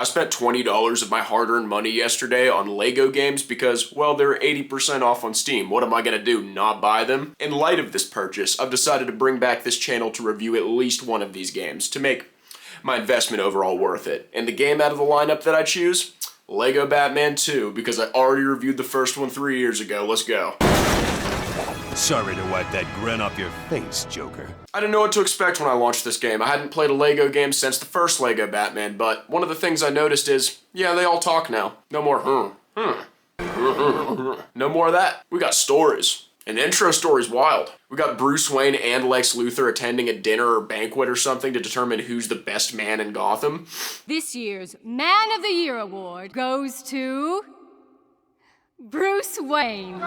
I spent $20 of my hard-earned money yesterday on LEGO games because, well, they're 80% off on Steam. What am I gonna do, not buy them? In light of this purchase, I've decided to bring back this channel to review at least one of these games to make my investment overall worth it. And the game out of the lineup that I choose? LEGO Batman 2, because I already reviewed the first one 3 years ago. Let's go. Sorry to wipe that grin off your face, Joker. I didn't know what to expect when I launched this game. I hadn't played a LEGO game since the first LEGO Batman, but one of the things I noticed is, yeah, they all talk now. No more, no more of that. We got stories. And the intro story's wild. We got Bruce Wayne and Lex Luthor attending a dinner or banquet or something to determine who's the best man in Gotham. This year's Man of the Year award goes to Bruce Wayne.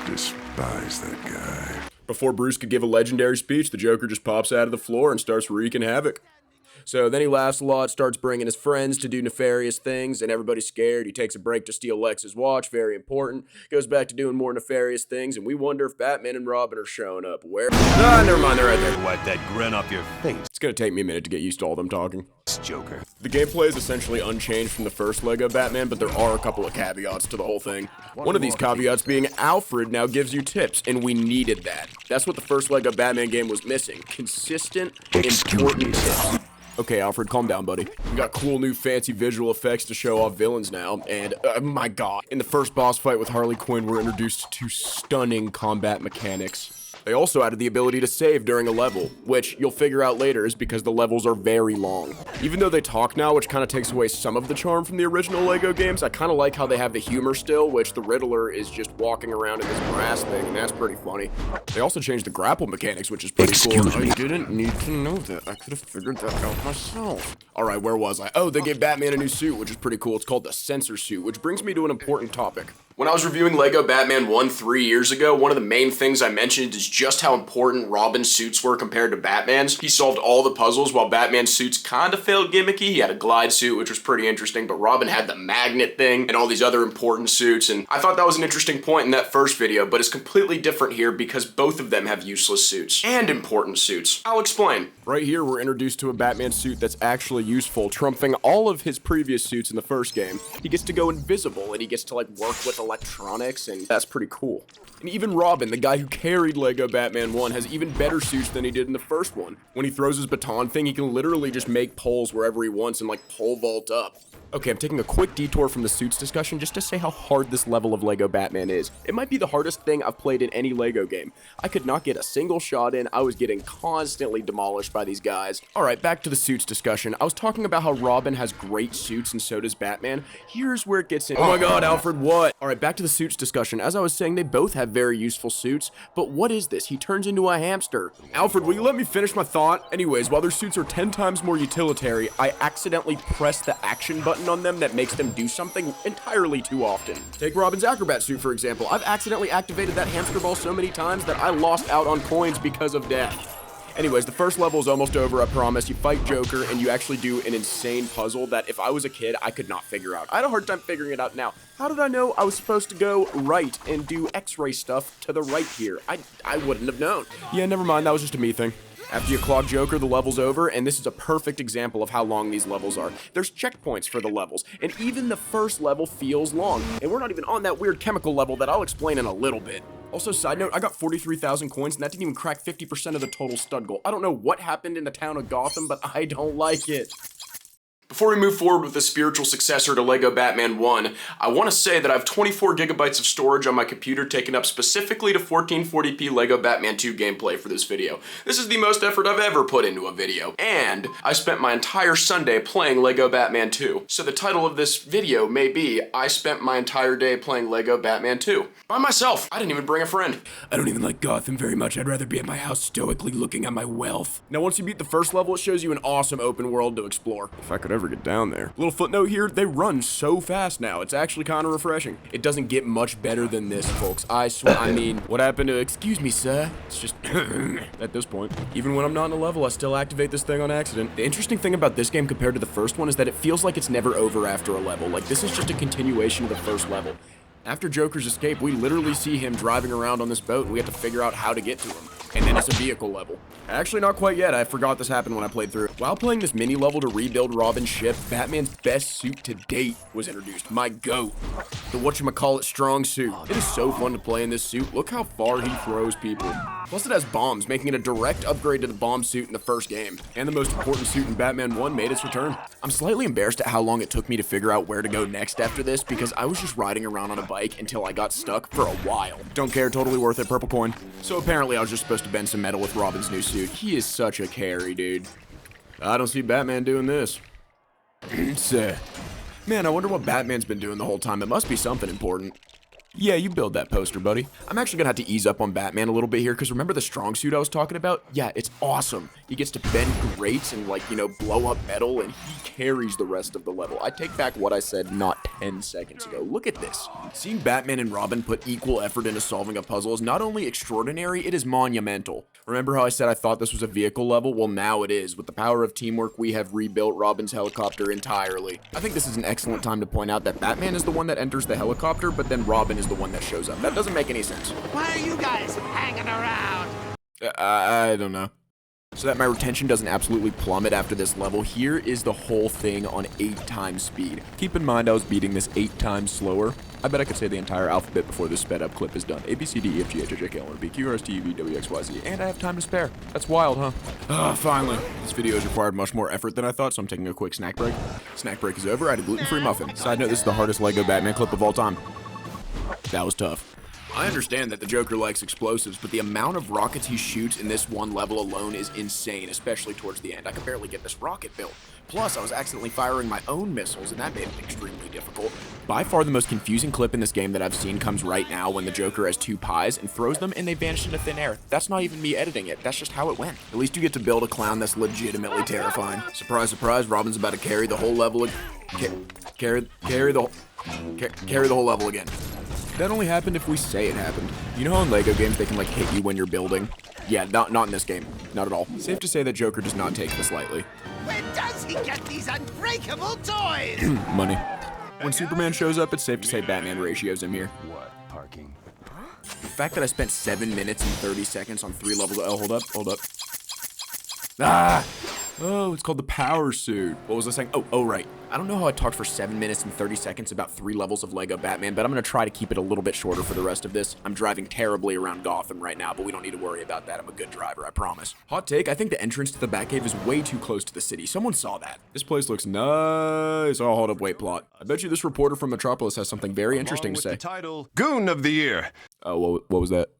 Despise that guy. Before Bruce could give a legendary speech, the Joker just pops out of the floor and starts wreaking havoc. So then he laughs a lot, starts bringing his friends to do nefarious things, and everybody's scared. He takes a break to steal Lex's watch, very important. Goes back to doing more nefarious things, and we wonder if Batman and Robin are showing up. Where? Ah, never mind, they're right there. Wipe that grin off your face, It's gonna take me a minute to get used to all them talking. Joker. The gameplay is essentially unchanged from the first LEGO Batman, but there are a couple of caveats to the whole thing. One of these caveats being Alfred now gives you tips, and we needed that. That's what the first LEGO Batman game was missing. Consistent, important tips. Okay, Alfred, calm down, buddy. We got cool new fancy visual effects to show off villains now, and, my god. In the first boss fight with Harley Quinn, we're introduced to stunning combat mechanics. They also added the ability to save during a level, which you'll figure out later is because the levels are very long. Even though they talk now, which kind of takes away some of the charm from the original LEGO games, I kind of like how they have the humor still, which the Riddler is just walking around in this brass thing, and that's pretty funny. They also changed the grapple mechanics, which is pretty cool. I didn't need to know that. I could have figured that out myself. Alright, where was I? Oh, they gave Batman a new suit, which is pretty cool. It's called the Sensor Suit, which brings me to an important topic. When I was reviewing LEGO Batman 1 3 years ago, one of the main things I mentioned is just how important Robin's suits were compared to Batman's. He solved all the puzzles while Batman's suits kind of felt gimmicky. He had a glide suit, which was pretty interesting, but Robin had the magnet thing and all these other important suits, and I thought that was an interesting point in that first video, but it's completely different here because both of them have useless suits and important suits. I'll explain. Right here, we're introduced to a Batman suit that's actually useful, trumping all of his previous suits in the first game. He gets to go invisible, and he gets to, like, work with electronics, and that's pretty cool. And even Robin, the guy who carried LEGO Batman 1, has even better suits than he did in the first one. When he throws his baton thing, he can literally just make poles wherever he wants and, like, pole vault up. Okay, I'm taking a quick detour from the suits discussion just to say how hard this level of LEGO Batman is. It might be the hardest thing I've played in any LEGO game. I could not get a single shot in. I was getting constantly demolished by these guys. Alright, back to the suits discussion. I was talking about how Robin has great suits and so does Batman. Here's where it gets in. Oh my god, Alfred, what? Alright, back to the suits discussion. As I was saying, they both have very useful suits, but what is this? He turns into a hamster. Alfred, will you let me finish my thought? Anyways, while their suits are 10 times more utilitarian, I accidentally pressed the action button on them that makes them do something entirely too often. Take Robin's acrobat suit, for example. I've accidentally activated that hamster ball so many times that I lost out on coins because of death. Anyways, the first level is almost over, I promise. You fight Joker, and you actually do an insane puzzle that if I was a kid, I could not figure out. I had a hard time figuring it out now. How did I know I was supposed to go right and do X-ray stuff to the right here? I wouldn't have known. Yeah, never mind, that was just a me thing. After you clog Joker, the level's over, and this is a perfect example of how long these levels are. There's checkpoints for the levels, and even the first level feels long. And we're not even on that weird chemical level that I'll explain in a little bit. Also, side note, I got 43,000 coins, and that didn't even crack 50% of the total stud goal. I don't know what happened in the town of Gotham, but I don't like it. Before we move forward with the spiritual successor to LEGO Batman 1, I want to say that I have 24 gigabytes of storage on my computer taken up specifically to 1440p LEGO Batman 2 gameplay for this video. This is the most effort I've ever put into a video, and I spent my entire Sunday playing LEGO Batman 2. So the title of this video may be, I spent my entire day playing LEGO Batman 2. By myself. I didn't even bring a friend. I don't even like Gotham very much. I'd rather be at my house stoically looking at my wealth. Now once you beat the first level, it shows you an awesome open world to explore. If I could ever get down there. Little footnote here, they run so fast now. It's actually kind of refreshing. It doesn't get much better than this, folks. I swear. I mean, what happened to, excuse me, sir? It's just, at this point. Even when I'm not in a level, I still activate this thing on accident. The interesting thing about this game compared to the first one is that it feels like it's never over after a level. Like, this is just a continuation of the first level. After Joker's escape, we literally see him driving around on this boat, and we have to figure out how to get to him. and then it's a vehicle level. Actually, not quite yet. I forgot this happened when I played through. While playing this mini level to rebuild Robin's ship, Batman's best suit to date was introduced. My GOAT. The whatchamacallit strong suit. It is so fun to play in this suit. Look how far he throws people. Plus it has bombs, making it a direct upgrade to the bomb suit in the first game. And the most important suit in Batman 1 made its return. I'm slightly embarrassed at how long it took me to figure out where to go next after this because I was just riding around on a bike until I got stuck for a while. Don't care, totally worth it, purple coin. So apparently I was just supposed to bend some metal with Robin's new suit. He is such a carry, dude. I don't see Batman doing this. Man, I wonder what Batman's been doing the whole time. It must be something important. Yeah, you build that poster, buddy. I'm actually gonna have to ease up on Batman a little bit here, because remember the strong suit I was talking about? Yeah, it's awesome. He gets to bend grates and, like, you know, blow up metal, and he carries the rest of the level. I take back what I said not 10 seconds ago. Look at this. Seeing Batman and Robin put equal effort into solving a puzzle is not only extraordinary, it is monumental. Remember how I said I thought this was a vehicle level? Well, now it is. With the power of teamwork, we have rebuilt Robin's helicopter entirely. I think this is an excellent time to point out that Batman is the one that enters the helicopter, but then Robin is the one that shows up. That doesn't make any sense. Why are you guys hanging around? I don't know. So that my retention doesn't absolutely plummet after this level, here is the whole thing on 8 times speed. Keep in mind I was beating this 8 times slower. I bet I could say the entire alphabet before this sped up clip is done. A, B, C, D, E, F, G, H, I, J, K, L, M, N, P, Q, R, S, T, U, V, W, X, Y, Z, and I have time to spare. That's wild, huh? Finally. This video has required much more effort than I thought, so I'm taking a quick snack break. Snack break is over. I had a gluten-free muffin. Side note, this is the hardest LEGO Batman clip of all time. That was tough. I understand that the Joker likes explosives, but the amount of rockets he shoots in this one level alone is insane, especially towards the end. I could barely get this rocket built. Plus, I was accidentally firing my own missiles, and that made it extremely difficult. By far the most confusing clip in this game that I've seen comes right now when the Joker has 2 pies and throws them and they vanish into thin air. That's not even me editing it, that's just how it went. At least you get to build a clown that's legitimately terrifying. Surprise, surprise, Robin's about to carry the whole level carry the whole level again. That only happened if we say it happened. You know how in LEGO games they can, like, hit you when you're building? Yeah, not in this game. Not at all. Safe to say that Joker does not take this lightly. Where does he get these unbreakable toys? Money. When Superman shows up, it's safe to say Batman ratios him here. What? Parking? The fact that I spent 7 minutes and 30 seconds on 3 levels of... Oh, hold up. Ah! Oh, it's called the power suit. What was I saying? Oh, right. I don't know how I talked for 7 minutes and 30 seconds about 3 levels of LEGO Batman, but I'm going to try to keep it a little bit shorter for the rest of this. I'm driving terribly around Gotham right now, but we don't need to worry about that. I'm a good driver, I promise. Hot take, I think the entrance to the Batcave is way too close to the city. Someone saw that. This place looks nice. Oh, hold up, wait, plot. I bet you this reporter from Metropolis has something very interesting to say. The title, Goon of the Year. Oh, what was that?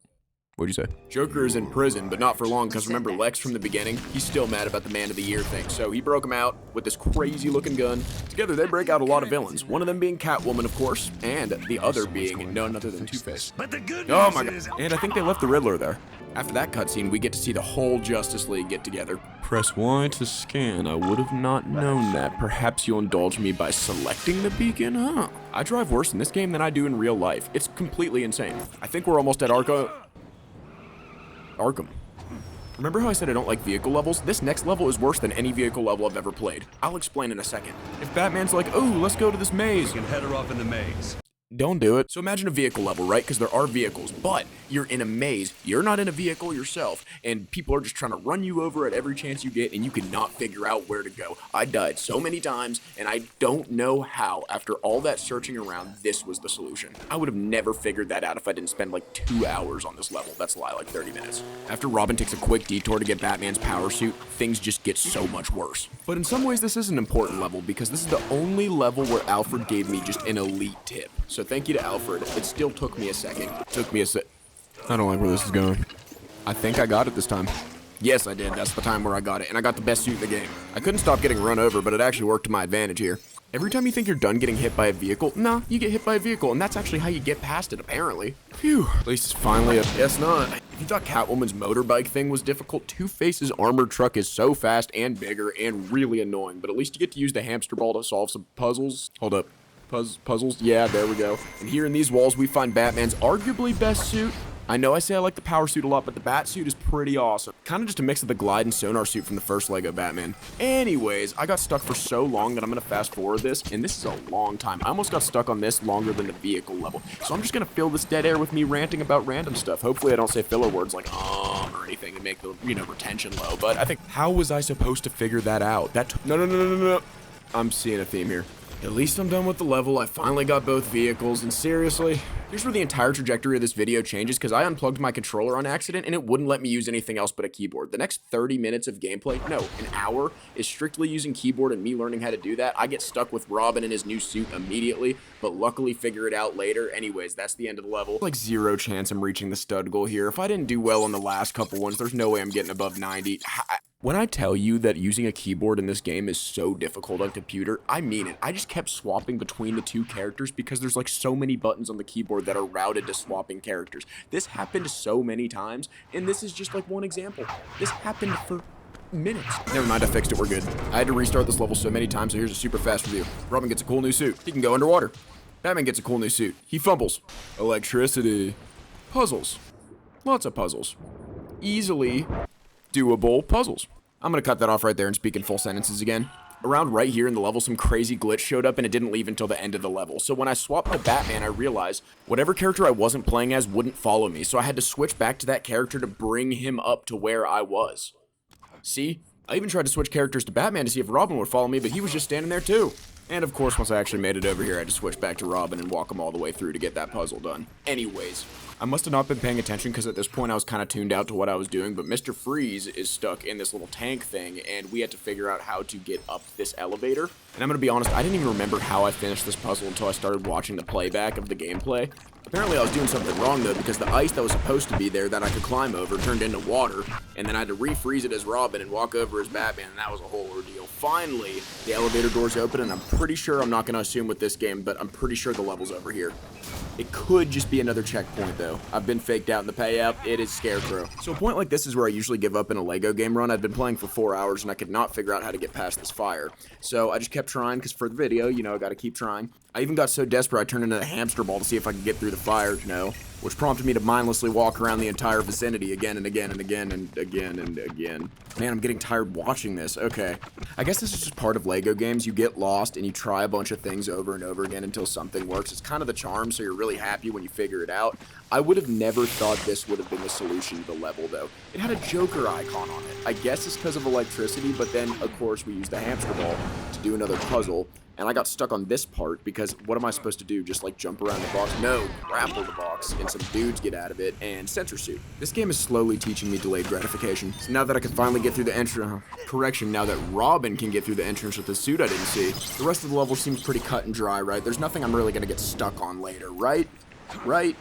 What'd you say? Joker is in prison, but not for long, because remember Lex from the beginning? He's still mad about the Man of the Year thing, so he broke him out with this crazy looking gun. Together they break out a lot of villains, one of them being Catwoman, of course, and the other being none other than Two-Face. But the good Oh news my god, is... and I think they left the Riddler there. After that cutscene, we get to see the whole Justice League get together. Press Y to scan. I would have not known that. Perhaps you'll indulge me by selecting the beacon, huh? I drive worse in this game than I do in real life. It's completely insane. I think we're almost at Arkham. Remember how I said I don't like vehicle levels? This next level is worse than any vehicle level I've ever played. I'll explain in a second. If Batman's like, oh, let's go to this maze. You can head her off in the maze. Don't do it. So imagine a vehicle level, right? Because there are vehicles, but you're in a maze. You're not in a vehicle yourself, and people are just trying to run you over at every chance you get, and you cannot figure out where to go. I died so many times, and I don't know how, after all that searching around, this was the solution. I would have never figured that out if I didn't spend like 2 hours on this level. That's a lie, like 30 minutes. After Robin takes a quick detour to get Batman's power suit, things just get so much worse. But in some ways, this is an important level, because this is the only level where Alfred gave me just an elite tip. So thank you to Alfred. It still took me a second. I don't like where this is going. I think I got it this time. Yes, I did. That's the time where I got it, and I got the best suit in the game. I couldn't stop getting run over, but it actually worked to my advantage here. Every time you think you're done getting hit by a vehicle, nah, you get hit by a vehicle, and that's actually how you get past it, apparently. Phew, at least it's finally a... Guess not. If you thought Catwoman's motorbike thing was difficult, Two-Face's armored truck is so fast and bigger and really annoying, but at least you get to use the hamster ball to solve some puzzles. Hold up. Puzzles? Yeah, there we go. And here in these walls, we find Batman's arguably best suit. I know I say I like the power suit a lot, but the bat suit is pretty awesome. Kind of just a mix of the glide and sonar suit from the first LEGO Batman. Anyways, I got stuck for so long that I'm going to fast forward this, and this is a long time. I almost got stuck on this longer than the vehicle level. So I'm just going to fill this dead air with me ranting about random stuff. Hopefully I don't say filler words like, or anything to make the, retention low, but I think, how was I supposed to figure that out? No. I'm seeing a theme here. At least I'm done with the level. I finally got both vehicles, and seriously, here's where the entire trajectory of this video changes, because I unplugged my controller on accident and it wouldn't let me use anything else but a keyboard. The next 30 minutes of gameplay, no, an hour, is strictly using keyboard and me learning how to do that. I get stuck with Robin in his new suit immediately, but luckily figure it out later. Anyways, that's the end of the level. Like zero chance I'm reaching the stud goal here. If I didn't do well on the last couple ones, there's no way I'm getting above 90. When I tell you that using a keyboard in this game is so difficult on computer, I mean it. I just kept swapping between the two characters because there's like so many buttons on the keyboard that are routed to swapping characters. This happened so many times, and this is just like one example. This happened for minutes. Never mind, I fixed it, we're good. I had to restart this level so many times, so here's a super fast review. Robin gets a cool new suit. He can go underwater. Batman gets a cool new suit. He fumbles. Electricity. Puzzles. Lots of puzzles. Easily doable puzzles. I'm gonna cut that off right there and speak in full sentences again. Around right here in the level, some crazy glitch showed up and it didn't leave until the end of the level. So when I swapped to Batman, I realized whatever character I wasn't playing as wouldn't follow me. So I had to switch back to that character to bring him up to where I was. See? I even tried to switch characters to Batman to see if Robin would follow me, but he was just standing there too. And of course, once I actually made it over here, I had to switch back to Robin and walk him all the way through to get that puzzle done. Anyways, I must have not been paying attention because at this point I was kind of tuned out to what I was doing, but Mr. Freeze is stuck in this little tank thing, and we had to figure out how to get up this elevator. And I'm going to be honest, I didn't even remember how I finished this puzzle until I started watching the playback of the gameplay. Apparently I was doing something wrong though, because the ice that was supposed to be there that I could climb over turned into water, and then I had to refreeze it as Robin and walk over as Batman, and that was a whole ordeal. Finally, the elevator doors open, and I'm pretty sure, I'm not going to assume with this game, but I'm pretty sure the level's over here. It could just be another checkpoint though. I've been faked out in the payout. It is Scarecrow. So a point like this is where I usually give up in a Lego game run. I've been playing for 4 hours and I could not figure out how to get past this fire. So I just kept trying because for the video, I gotta keep trying. I even got so desperate I turned into a hamster ball to see if I could get through the fire, which prompted me to mindlessly walk around the entire vicinity again and again and again and again and again. Man, I'm getting tired watching this. Okay. I guess this is just part of Lego games. You get lost and you try a bunch of things over and over again until something works. It's kind of the charm, so you're really happy when you figure it out. I would have never thought this would have been the solution to the level, though. It had a Joker icon on it. I guess it's because of electricity, but then, of course, we used the hamster ball to do another puzzle. And I got stuck on this part because what am I supposed to do? Just like jump around the box? No, grapple the box and some dudes get out of it and sensor suit. This game is slowly teaching me delayed gratification. So now that I can finally get through the entrance, now that Robin can get through the entrance with the suit I didn't see, the rest of the level seems pretty cut and dry, right? There's nothing I'm really gonna get stuck on later, right? Right?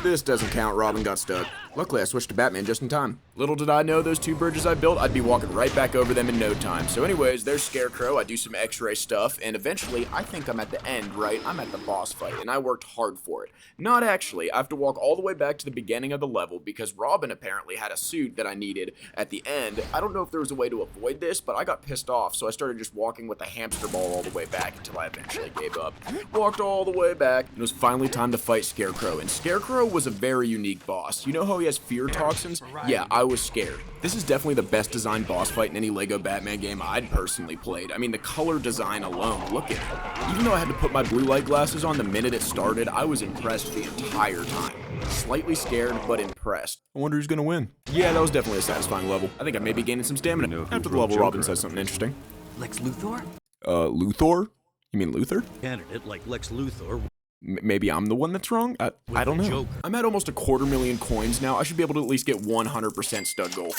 This doesn't count, Robin got stuck. Luckily, I switched to Batman just in time. Little did I know those two bridges I built, I'd be walking right back over them in no time. So anyways, there's Scarecrow, I do some x-ray stuff, and eventually, I think I'm at the end, right? I'm at the boss fight, and I worked hard for it. Not actually, I have to walk all the way back to the beginning of the level, because Robin apparently had a suit that I needed at the end. I don't know if there was a way to avoid this, but I got pissed off, so I started just walking with a hamster ball all the way back until I eventually gave up. Walked all the way back, and it was finally time to fight Scarecrow, and Scarecrow was a very unique boss. You know how he has fear toxins? Yeah, I was scared. This is definitely the best designed boss fight in any Lego Batman game I'd personally played. I mean, the color design alone, look at it. Even though I had to put my blue light glasses on the minute it started, I was impressed the entire time. Slightly scared, but impressed. I wonder who's gonna win. Yeah, that was definitely a satisfying level. I think I may be gaining some stamina. After the level, Robin says something interesting. Lex Luthor? Luthor? You mean Luther? Candidate like Lex Luthor. Maybe I'm the one that's wrong? I don't know. Joker. I'm at almost 250,000 coins now. I should be able to at least get 100% stud goal.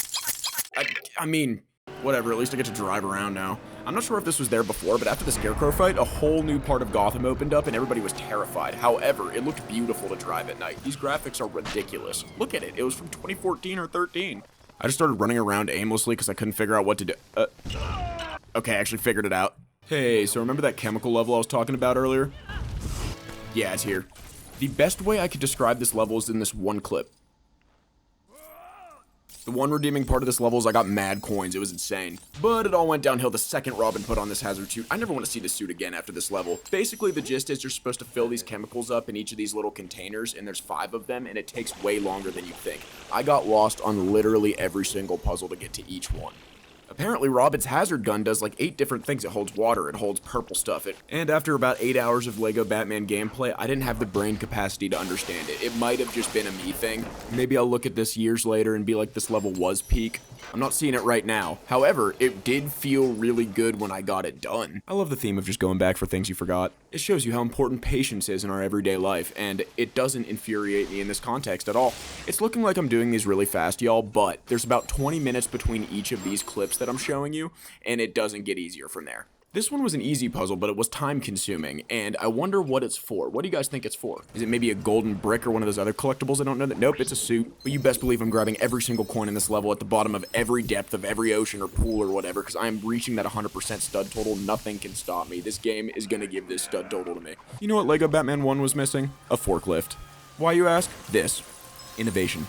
I mean, whatever. At least I get to drive around now. I'm not sure if this was there before, but after the Scarecrow fight, a whole new part of Gotham opened up and everybody was terrified. However, it looked beautiful to drive at night. These graphics are ridiculous. Look at it. It was from 2014 or 13. I just started running around aimlessly because I couldn't figure out what to do. Okay, I actually figured it out. Hey, so remember that chemical level I was talking about earlier? Yeah, it's here. The best way I could describe this level is in this one clip. The one redeeming part of this level is I got mad coins. It was insane. But it all went downhill the second Robin put on this hazard suit. I never want to see this suit again after this level. Basically, the gist is you're supposed to fill these chemicals up in each of these little containers, and there's 5 of them, and it takes way longer than you think. I got lost on literally every single puzzle to get to each one. Apparently Robin's hazard gun does like 8 different things. It holds water, it holds purple stuff. And after about 8 hours of LEGO Batman gameplay, I didn't have the brain capacity to understand it. It might have just been a me thing. Maybe I'll look at this years later and be like, this level was peak. I'm not seeing it right now. However, it did feel really good when I got it done. I love the theme of just going back for things you forgot. It shows you how important patience is in our everyday life, and it doesn't infuriate me in this context at all. It's looking like I'm doing these really fast, y'all, but there's about 20 minutes between each of these clips that I'm showing you, and it doesn't get easier from there. This one was an easy puzzle, but it was time consuming, and I wonder what it's for. What do you guys think it's for? Is it maybe a golden brick or one of those other collectibles I don't know that? Nope, it's a suit. But you best believe I'm grabbing every single coin in this level at the bottom of every depth of every ocean or pool or whatever, because I am reaching that 100% stud total. Nothing can stop me. This game is gonna give this stud total to me. You know what LEGO Batman 1 was missing? A forklift. Why, you ask? This. Innovation.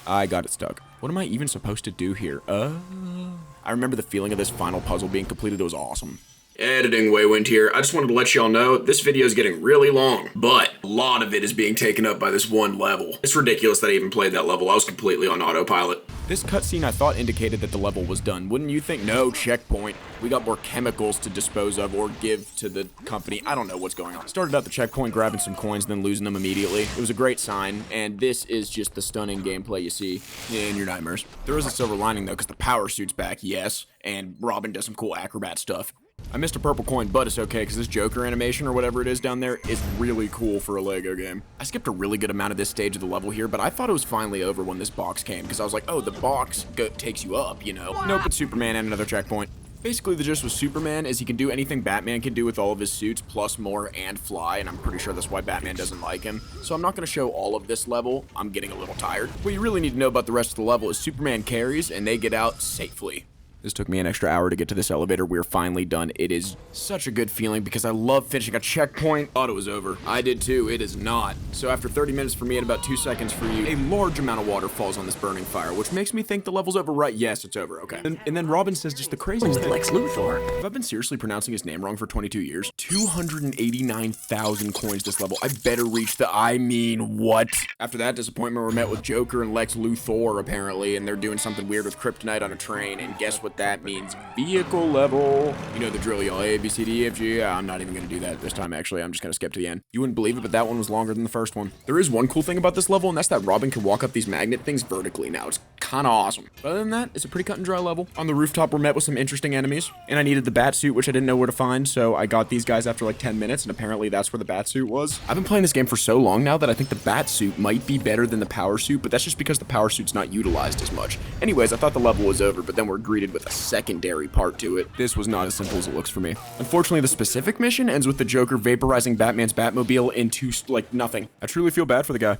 I got it stuck. What am I even supposed to do here? I remember the feeling of this final puzzle being completed. It was awesome. Editing Waywind here. I just wanted to let y'all know this video is getting really long, but a lot of it is being taken up by this one level. It's ridiculous that I even played that level. I was completely on autopilot. This cutscene I thought indicated that the level was done. Wouldn't you think? No, checkpoint. We got more chemicals to dispose of or give to the company. I don't know what's going on. Started out the checkpoint grabbing some coins, then losing them immediately. It was a great sign, and this is just the stunning gameplay you see in your nightmares. There is a silver lining though, because the power suit's back, yes, and Robin does some cool acrobat stuff. I missed a purple coin, but it's okay, because this Joker animation or whatever it is down there is really cool for a LEGO game. I skipped a really good amount of this stage of the level here, but I thought it was finally over when this box came, because I was like, oh, the box takes you up, you know? Nope, it's Superman and another checkpoint. Basically, the gist with Superman is he can do anything Batman can do with all of his suits, plus more, and fly, and I'm pretty sure that's why Batman doesn't like him. So I'm not going to show all of this level. I'm getting a little tired. What you really need to know about the rest of the level is Superman carries, and they get out safely. This took me an extra hour to get to this elevator. We're finally done. It is such a good feeling because I love finishing a checkpoint. Thought it was over. I did too. It is not. So after 30 minutes for me and about 2 seconds for you, a large amount of water falls on this burning fire, which makes me think the level's over, right? Yes, it's over. Okay. And then Robin says just the craziest thing. Lex Luthor. Have I been seriously pronouncing his name wrong for 22 years? 289,000 coins this level. I better reach the what? After that disappointment, we're met with Joker and Lex Luthor apparently, and they're doing something weird with Kryptonite on a train, and guess what that means? Vehicle level. You know the drill, y'all. A, B, C, D, E, F, G. I'm not even going to do that this time, actually. I'm just going to skip to the end. You wouldn't believe it, but that one was longer than the first one. There is one cool thing about this level, and that's that Robin can walk up these magnet things vertically now. It's kind of awesome. But other than that, it's a pretty cut and dry level. On the rooftop, we're met with some interesting enemies, and I needed the bat suit, which I didn't know where to find, so I got these guys after like 10 minutes, and apparently that's where the bat suit was. I've been playing this game for so long now that I think the bat suit might be better than the power suit, but that's just because the power suit's not utilized as much. Anyways, I thought the level was over, but then we're greeted with a secondary part to it. This was not as simple as it looks for me. Unfortunately, the specific mission ends with the Joker vaporizing Batman's Batmobile into, like, nothing. I truly feel bad for the guy.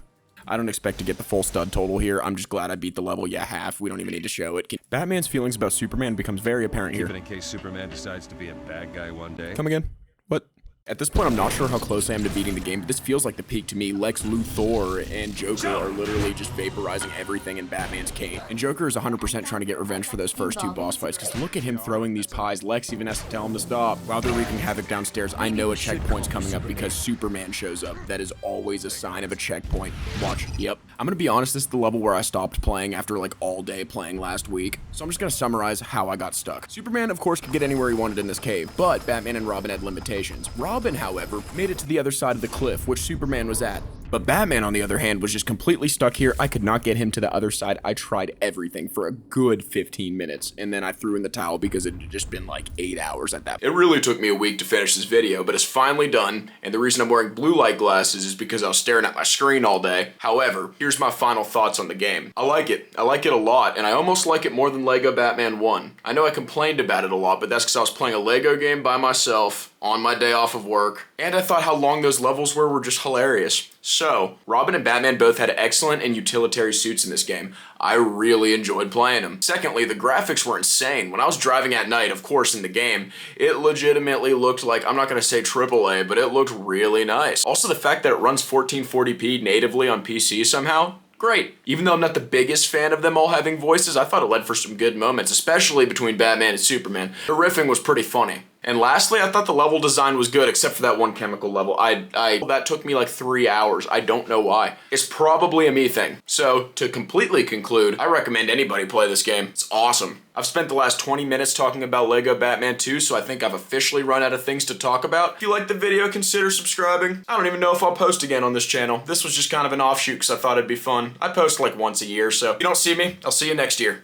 I don't expect to get the full stud total here. I'm just glad I beat the level. Yeah, half. We don't even need to show it. Batman's feelings about Superman becomes very apparent here. Even in case Superman decides to be a bad guy one day. Come again? What? At this point, I'm not sure how close I am to beating the game, but this feels like the peak to me. Lex Luthor and Joker are literally just vaporizing everything in Batman's cape. And Joker is 100% trying to get revenge for those first 2 boss fights, because look at him throwing these pies. Lex even has to tell him to stop. While they're wreaking havoc downstairs, I know a checkpoint's coming up because Superman shows up. That is always a sign of a checkpoint. Watch. Yep. I'm gonna be honest, this is the level where I stopped playing after like all day playing last week. So I'm just gonna summarize how I got stuck. Superman, of course, could get anywhere he wanted in this cave, but Batman and Robin had limitations. Robin, however, made it to the other side of the cliff, which Superman was at. But Batman, on the other hand, was just completely stuck here. I could not get him to the other side. I tried everything for a good 15 minutes, and then I threw in the towel because it had just been like 8 hours at that point. It really took me a week to finish this video, but it's finally done, and the reason I'm wearing blue light glasses is because I was staring at my screen all day. However, here's my final thoughts on the game. I like it. I like it a lot, and I almost like it more than LEGO Batman 1. I know I complained about it a lot, but that's because I was playing a LEGO game by myself on my day off of work, and I thought how long those levels were just hilarious. So, Robin and Batman both had excellent and utilitarian suits in this game. I really enjoyed playing them. Secondly, the graphics were insane. When I was driving at night, of course, in the game, it legitimately looked like, I'm not gonna say AAA, but it looked really nice. Also, the fact that it runs 1440p natively on PC somehow, great. Even though I'm not the biggest fan of them all having voices, I thought it led for some good moments, especially between Batman and Superman. The riffing was pretty funny. And lastly, I thought the level design was good, except for that one chemical level. That took me like 3 hours. I don't know why. It's probably a me thing. So, to completely conclude, I recommend anybody play this game. It's awesome. I've spent the last 20 minutes talking about LEGO Batman 2, so I think I've officially run out of things to talk about. If you liked the video, consider subscribing. I don't even know if I'll post again on this channel. This was just kind of an offshoot because I thought it'd be fun. I post like once a year, so if you don't see me, I'll see you next year.